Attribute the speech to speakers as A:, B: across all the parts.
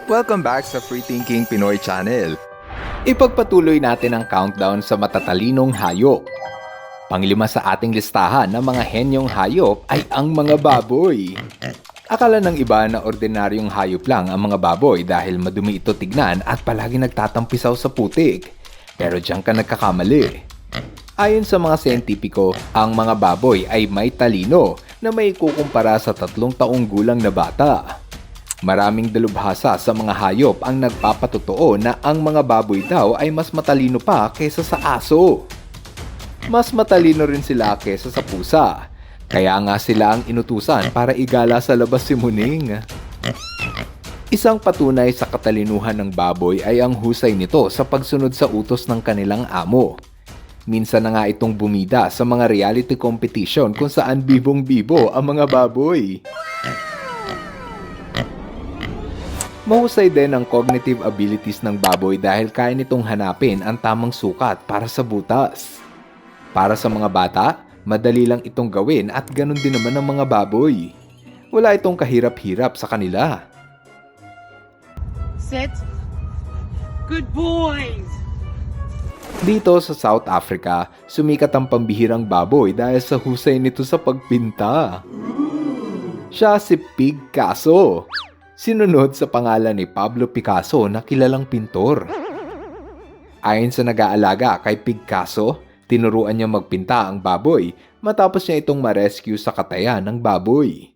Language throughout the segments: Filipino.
A: Welcome back sa Free Thinking Pinoy Channel. Ipagpatuloy natin ang countdown sa matatalinong hayop. Panglima sa ating listahan ng mga henyong hayop ay ang mga baboy. Akala ng iba na ordinaryong hayop lang ang mga baboy dahil madumi ito tignan at palagi nagtatampisaw sa putik. Pero diyan ka nagkakamali. Ayon sa mga siyentipiko, ang mga baboy ay may talino na may kukumpara sa 3 taong gulang na bata. Maraming dalubhasa sa mga hayop ang nagpapatotoo na ang mga baboy daw ay mas matalino pa kaysa sa aso. Mas matalino rin sila kaysa sa pusa. Kaya nga sila ang inutusan para igala sa labas si Muning. Isang patunay sa katalinuhan ng baboy ay ang husay nito sa pagsunod sa utos ng kanilang amo. Minsan na nga itong bumida sa mga reality competition kung saan bibong-bibo ang mga baboy. Mahusay din ang cognitive abilities ng baboy dahil kaya nitong hanapin ang tamang sukat para sa butas. Para sa mga bata, madali lang itong gawin at ganun din naman ang mga baboy. Wala itong kahirap-hirap sa kanila.
B: Sit. Good boys.
A: Dito sa South Africa, sumikat ang pambihirang baboy dahil sa husay nito sa pagpinta. Siya si Picasso. Sinunod sa pangalan ni Pablo Picasso na kilalang pintor. Ayon sa nag-aalaga kay Picasso, tinuruan niya magpinta ang baboy matapos niya itong ma-rescue sa katayan ng baboy.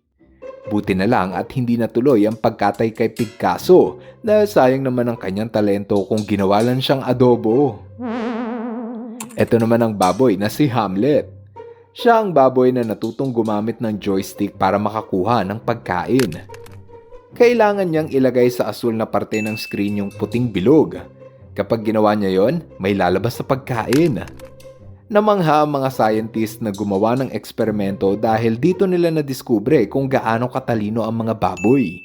A: Buti na lang at hindi natuloy ang pagkatay kay Picasso dahil sayang naman ang kanyang talento kung ginawa lang siyang adobo. Ito naman ang baboy na si Hamlet. Siya ang baboy na natutong gumamit ng joystick para makakuha ng pagkain. Kailangan niyang ilagay sa asul na parte ng screen yung puting bilog. Kapag ginawa niya yon, may lalabas sa pagkain. Namangha ang mga scientist na gumawa ng eksperimento dahil dito nila nadiskubre kung gaano katalino ang mga baboy.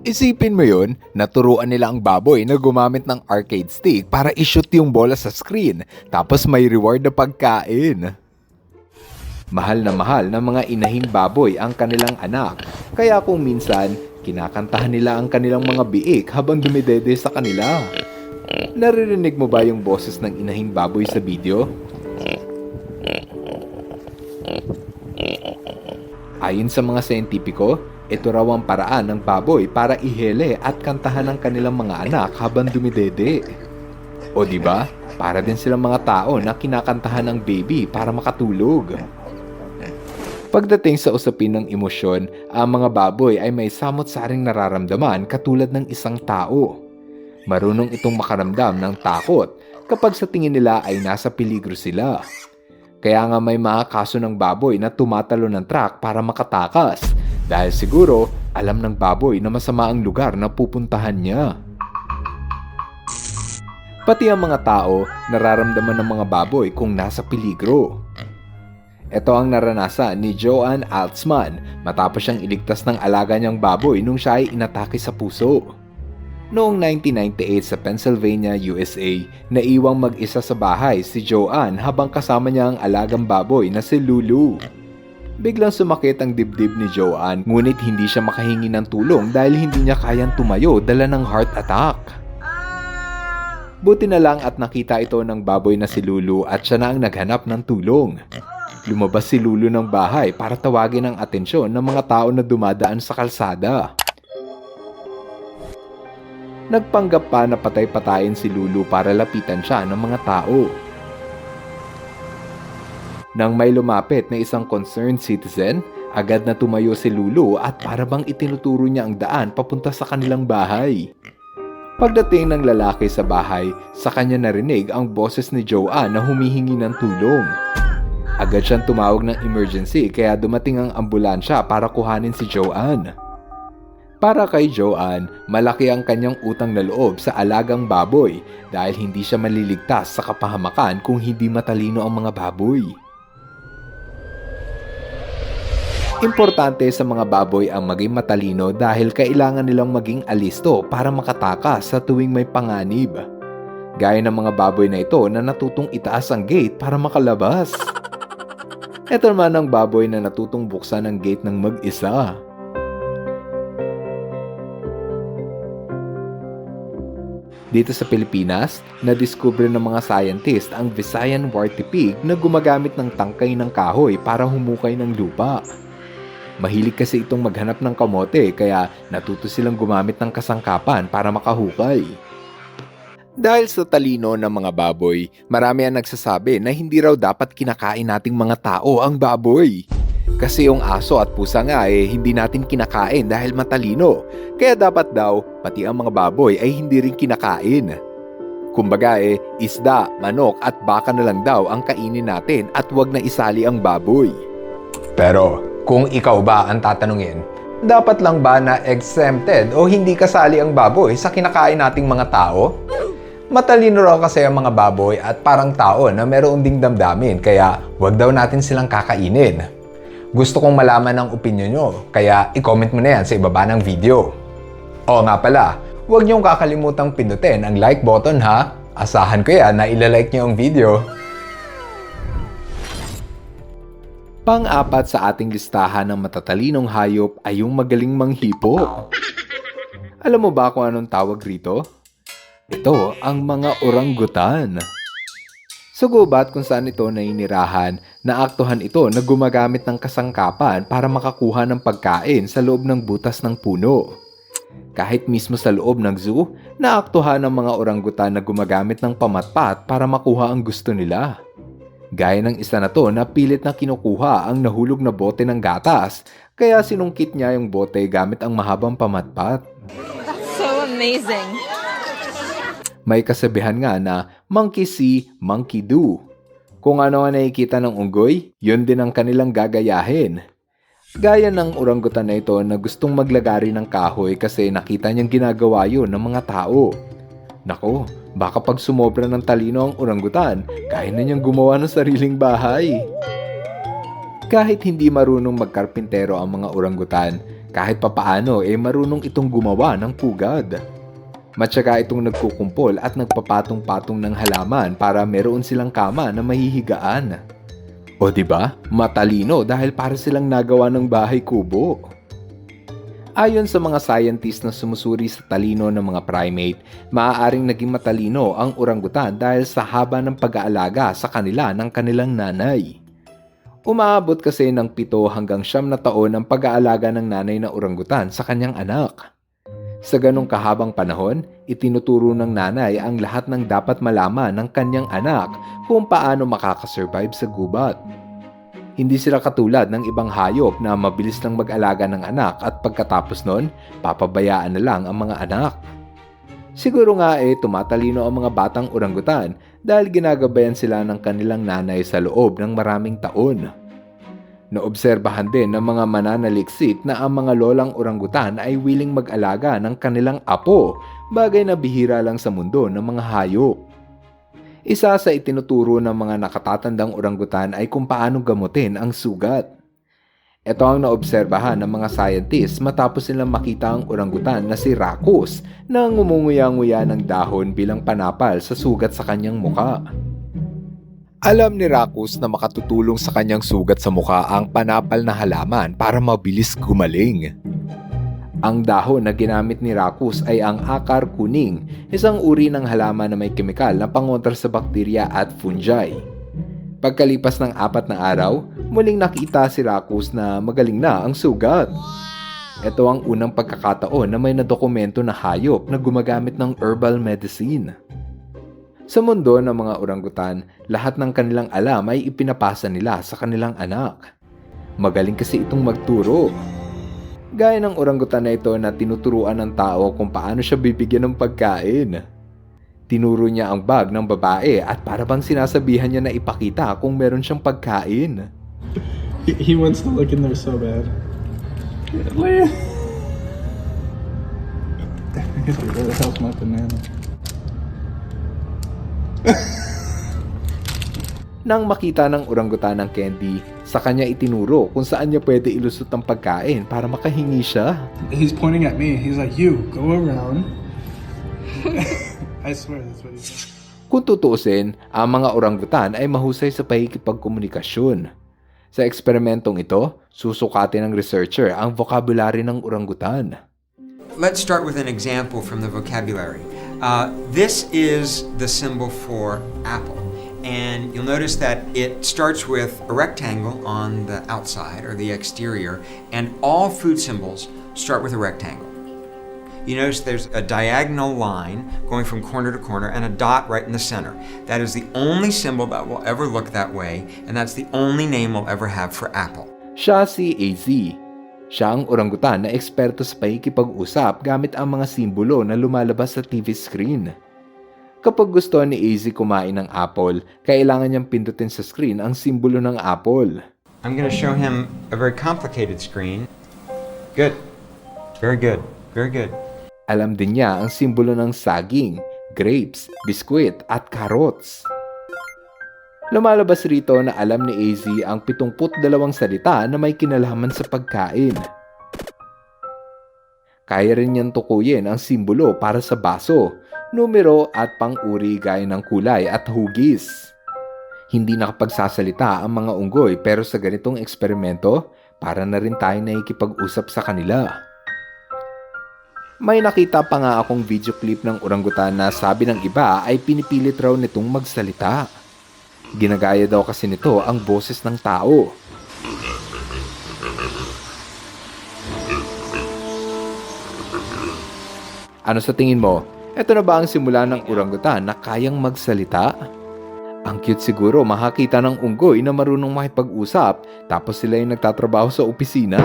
A: Isipin mo yun, naturuan nila ang baboy na gumamit ng arcade stick para i-shoot yung bola sa screen, tapos may reward na pagkain. Mahal na mga inahing baboy ang kanilang anak, kaya kung minsan, kinakantahan nila ang kanilang mga biik habang dumidede sa kanila. Naririnig mo ba yung boses ng inahing baboy sa video? Ayon sa mga siyentipiko, ito raw ang paraan ng baboy para ihele at kantahan ang kanilang mga anak habang dumidede. O diba, para din silang mga tao na kinakantahan ng baby para makatulog. Pagdating sa usapin ng emosyon, ang mga baboy ay may samot-saring nararamdaman katulad ng isang tao. Marunong itong makaramdam ng takot kapag sa tingin nila ay nasa peligro sila. Kaya nga may mga kaso ng baboy na tumatalo ng truck para makatakas dahil siguro alam ng baboy na masama ang lugar na pupuntahan niya. Pati ang mga tao nararamdaman ng mga baboy kung nasa peligro. Ito ang naranasan ni Joan Altsman matapos siyang iligtas ng alaga niyang baboy nung siya ay inatake sa puso. Noong 1998 sa Pennsylvania, USA, naiwang mag-isa sa bahay si Joan habang kasama niya ang alagang baboy na si Lulu. Biglang sumakit ang dibdib ni Joan ngunit hindi siya makahingi ng tulong dahil hindi niya kayang tumayo dala ng heart attack. Buti na lang at nakita ito ng baboy na si Lulu at siya na ang naghanap ng tulong. Lumabas si Lulu ng bahay para tawagin ang atensyon ng mga tao na dumadaan sa kalsada. Nagpanggap pa na patay-patayin si Lulu para lapitan siya ng mga tao. Nang may lumapit na isang concerned citizen, agad na tumayo si Lulu at para bang itinuturo niya ang daan papunta sa kanilang bahay. Pagdating ng lalaki sa bahay, sa kanya narinig ang boses ni Joanne na humihingi ng tulong. Agad siyang tumawag ng emergency kaya dumating ang ambulansya para kuhanin si Joanne. Para kay Joanne, malaki ang kanyang utang na loob sa alagang baboy dahil hindi siya maliligtas sa kapahamakan kung hindi matalino ang mga baboy. Importante sa mga baboy ang maging matalino dahil kailangan nilang maging alisto para makatakas sa tuwing may panganib. Gaya ng mga baboy na ito na natutong itaas ang gate para makalabas. Ito naman ang baboy na natutong buksan ang gate ng mag-isa. Dito sa Pilipinas, nadiskubre ng mga scientist ang Visayan warty pig na gumagamit ng tangkay ng kahoy para humukay ng lupa. Mahilig kasi itong maghanap ng kamote kaya natuto silang gumamit ng kasangkapan para makahukay. Dahil sa talino ng mga baboy, marami ang nagsasabi na hindi raw dapat kinakain nating mga tao ang baboy. Kasi yung aso at pusa nga hindi natin kinakain dahil matalino. Kaya dapat daw, pati ang mga baboy ay hindi rin kinakain. Kumbaga isda, manok at baka na lang daw ang kainin natin at wag na isali ang baboy. Pero kung ikaw ba ang tatanungin, dapat lang ba na exempted o hindi kasali ang baboy sa kinakain nating mga tao? Matalino raw kasi ang mga baboy at parang tao na meron ding damdamin kaya wag daw natin silang kakainin. Gusto kong malaman ang opinion nyo, kaya i-comment mo na yan sa ibaba ng video. Oo nga pala, huwag niyong kakalimutang pindutin ang like button ha. Asahan ko yan na ilalike niyo ang video. Pang-apat sa ating listahan ng matatalinong hayop ay yung magaling manghipo. Alam mo ba kung anong tawag rito? Ito ang mga orangutan. Sa gubat kung saan ito nainirahan, naaktuhan ito na gumagamit ng kasangkapan para makakuha ng pagkain sa loob ng butas ng puno. Kahit mismo sa loob ng zoo, naaktuhan ng mga orangutan na gumagamit ng pamatpat para makuha ang gusto nila. Gaya ng isa na to na pilit na kinukuha ang nahulog na bote ng gatas, kaya sinungkit niya yung bote gamit ang mahabang pamatpat.
C: That's so amazing.
A: May kasabihan nga na monkey see, monkey do. Kung ano ang nakikita ng unggoy, yun din ang kanilang gagayahin. Gaya ng orangutan na ito na gustong maglagari ng kahoy kasi nakita niyang ginagawa yun ng mga tao. Nako, baka pag sumobra ng talino ang orangutan, kaya na niyang gumawa ng sariling bahay. Kahit hindi marunong magkarpintero ang mga orangutan, kahit papaano marunong itong gumawa ng pugad. Matyaga itong nagkukumpol at nagpapatong-patong ng halaman para meron silang kama na mahihigaan. O diba? Matalino dahil para silang nagawa ng bahay kubo. Ayon sa mga scientist na sumusuri sa talino ng mga primate, maaaring naging matalino ang orangutan dahil sa haba ng pag-aalaga sa kanila ng kanilang nanay. Umaabot kasi ng 7 hanggang 9 na taon ang pag-aalaga ng nanay na orangutan sa kanyang anak. Sa ganong kahabang panahon, itinuturo ng nanay ang lahat ng dapat malaman ng kanyang anak kung paano makakasurvive sa gubat. Hindi sila katulad ng ibang hayop na mabilis lang mag-alaga ng anak at pagkatapos nun, papabayaan na lang ang mga anak. Siguro nga tumatalino ang mga batang orangutan dahil ginagabayan sila ng kanilang nanay sa loob ng maraming taon. Naobserbahan din ng mga mananaliksik na ang mga lolang orangutan ay willing mag-alaga ng kanilang apo, bagay na bihira lang sa mundo ng mga hayop. Isa sa itinuturo ng mga nakatatandang orangutan ay kung paano gamutin ang sugat. Ito ang naobserbahan ng mga scientists matapos nilang makita ang orangutan na si Racus na ngumunguya-nguya ng dahon bilang panapal sa sugat sa kanyang muka. Alam ni Racus na makatutulong sa kanyang sugat sa mukha ang panapal na halaman para mabilis gumaling. Ang dahon na ginamit ni Racus ay ang akar kuning, isang uri ng halaman na may kemikal na pangontra sa bakterya at fungi. Pagkalipas ng 4 na araw, muling nakita si Racus na magaling na ang sugat. Ito ang unang pagkakataon na may nadokumento na hayop na gumagamit ng herbal medicine. Sa mundo ng mga orangutan, lahat ng kanilang alam ay ipinapasa nila sa kanilang anak. Magaling kasi itong magturo. Gaya ng orangutan na ito na tinuturuan ng tao kung paano siya bibigyan ng pagkain. Tinuro niya ang bag ng babae at para bang sinasabihan niya na ipakita kung meron siyang pagkain.
D: He wants to look in there so bad. Where the hell's my banana?
A: Nang makita ng orangutan ng candy, sa kanya itinuro kung saan niya pwede ilusot ang pagkain para makahingi siya.
D: He's pointing at me. He's like, "You go around." I swear that's what he said.
A: Kung tutuusin, ang mga orangutan ay mahusay sa pakikipagkomunikasyon. Sa eksperimentong ito, susukatin ng researcher ang vocabulary ng orangutan.
E: Let's start with an example from the vocabulary. This is the symbol for apple. And you'll notice that it starts with a rectangle on the outside or the exterior, and all food symbols start with a rectangle. You notice there's a diagonal line going from corner to corner and a dot right in the center. That is the only symbol that will ever look that way, and that's the only name we'll ever have for apple.
A: Siya si AZ. Siya ang orangutan na eksperto sa pakikipag-usap gamit ang mga simbolo na lumalabas sa TV screen. Kapag gusto ni AZ kumain ng apple, kailangan niyang pindutin sa screen ang simbolo ng apple.
E: I'm going to show him a very complicated screen. Good. Very good. Very good.
A: Alam din niya ang simbolo ng saging, grapes, biskwit at carrots. Lumalabas rito na alam ni AZ ang 72 salita na may kinalaman sa pagkain. Kaya rin niyang tukuyin ang simbolo para sa baso, numero at pang-uri gaya ng kulay at hugis. Hindi nakapagsasalita ang mga unggoy pero sa ganitong eksperimento, para na rin tayo nakikipag-usap sa kanila. May nakita pa nga akong video clip ng orangutan na sabi ng iba ay pinipilit raw nitong magsalita. Ginagaya daw kasi nito ang boses ng tao. Ano sa tingin mo? Ito na ba ang simula ng orangutan na kayang magsalita? Ang cute siguro makakita ng unggoy na marunong makipag-usap tapos sila yung nagtatrabaho sa opisina.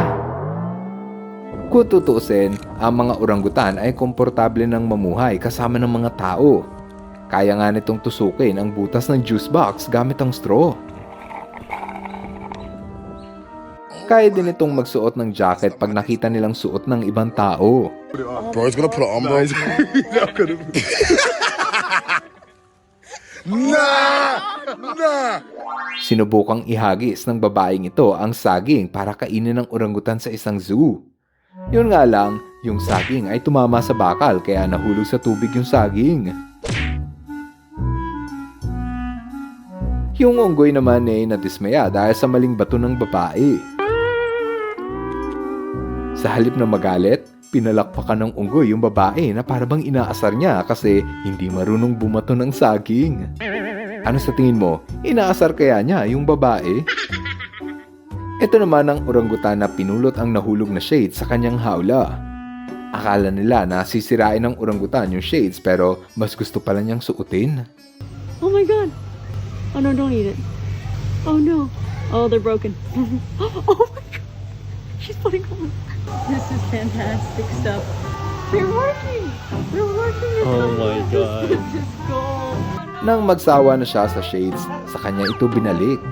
A: Kung tutuusin, ang mga orangutan ay komportable ng mamuhay kasama ng mga tao. Kaya nga nitong tusukin ang butas ng juice box gamit ang straw. Kaya din itong magsuot ng jacket pag nakita nilang suot ng ibang tao.
F: Bro, he's gonna put it on, bro. Nah!
A: Sinubukang ihagis ng babaeng ito ang saging para kainin ng orangutan sa isang zoo. Yun nga lang, yung saging ay tumama sa bakal kaya nahulog sa tubig yung saging. Yung unggoy naman ay nadismaya dahil sa maling bato ng babae. Sa halip na magalit, pinalakpakan ng unggoy yung babae na parabang inaasar niya kasi hindi marunong bumato ng saging. Ano sa tingin mo? Inaasar kaya niya yung babae? Ito naman ang orangutan na pinulot ang nahulog na shades sa kanyang hawla. Akala nila na sisirain ng orangutan yung shades pero mas gusto pala niyang suotin.
G: Oh my god. Oh no, don't eat it. Oh no. Oh, they're broken. Oh my god. She's putting on. This is fantastic stuff. They're working. They're working.
D: Oh my god.
G: This is gold.
A: Nang magsawa na siya sa shades, sa kanya ito binalik.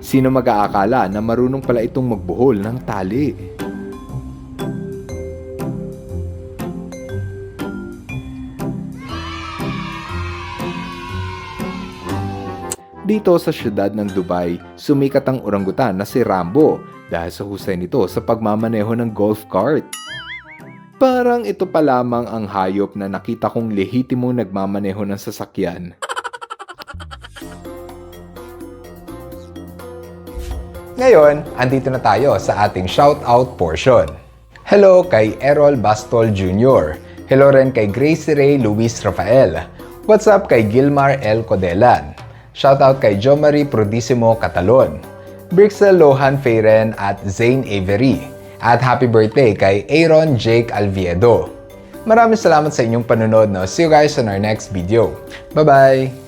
A: Sino mag-aakala na marunong pala itong magbuhol ng tali? Dito sa siyudad ng Dubai, sumikat ang orangutan na si Rambo dahil sa husay nito sa pagmamaneho ng golf cart. Parang ito pa lamang ang hayop na nakita kong lehitimong nagmamaneho ng sasakyan. Ngayon, andito na tayo sa ating shoutout portion. Hello kay Errol Bastol Jr. Hello rin kay Gracie Ray Luis Rafael. What's up kay Gilmar L. Codelan. Shoutout kay Jo Marie Prodisimo Catalon. Brixel Lohan Feiren at Zane Avery. At happy birthday kay Aaron Jake Alviedo. Maraming salamat sa inyong panunod. No? See you guys on our next video. Bye-bye!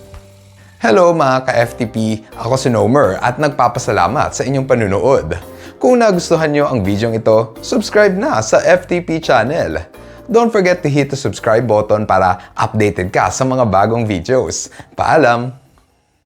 A: Hello mga ka-FTP! Ako si Nomer at nagpapasalamat sa inyong panunood. Kung nagustuhan nyo ang video ito, subscribe na sa FTP channel. Don't forget to hit the subscribe button para updated ka sa mga bagong videos. Paalam!